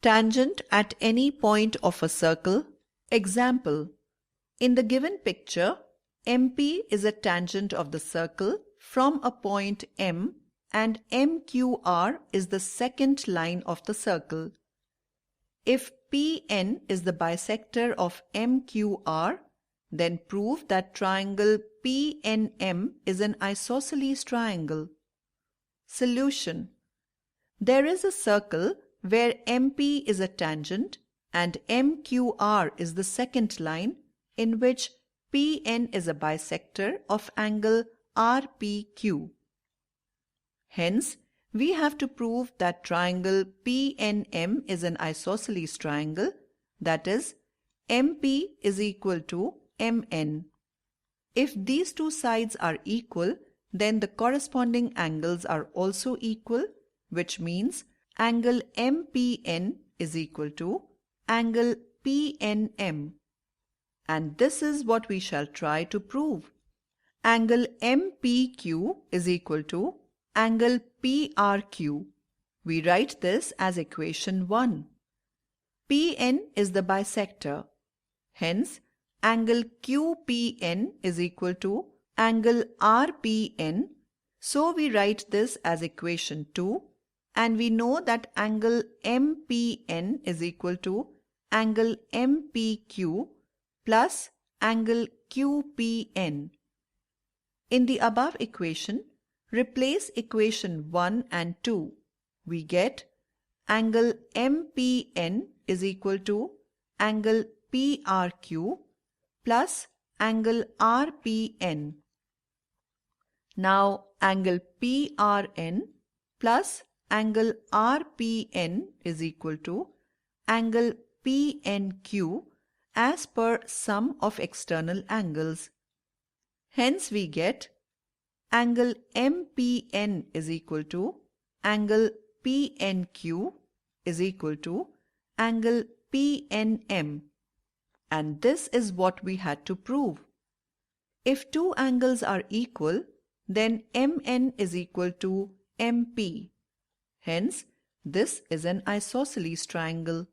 Tangent at any point of a circle. Example. In the given picture, MP is a tangent of the circle from a point M and MQR is the second line of the circle. If PN is the bisector of MQR, then prove that triangle PNM is an isosceles triangle. Solution. There is a circle where MP is a tangent and MQR is the second line, in which PN is a bisector of angle RPQ. Hence, we have to prove that triangle PNM is an isosceles triangle, that is, MP is equal to MN. If these two sides are equal, then the corresponding angles are also equal, which means angle MPN is equal to angle PNM. And this is what we shall try to prove. Angle MPQ is equal to angle PRQ. We write this as equation 1. PN is the bisector. Hence, angle QPN is equal to angle RPN. So we write this as equation 2. And we know that angle MPN is equal to angle MPQ plus angle QPN. In the above equation, replace equation 1 and 2. We get angle MPN is equal to angle PRQ plus angle RPN. Now angle PRN plus angle RPN is equal to angle PNQ as per sum of external angles. Hence we get angle MPN is equal to angle PNQ is equal to angle PNM. And this is what we had to prove. If two angles are equal, then MN is equal to MP. Hence, this is an isosceles triangle.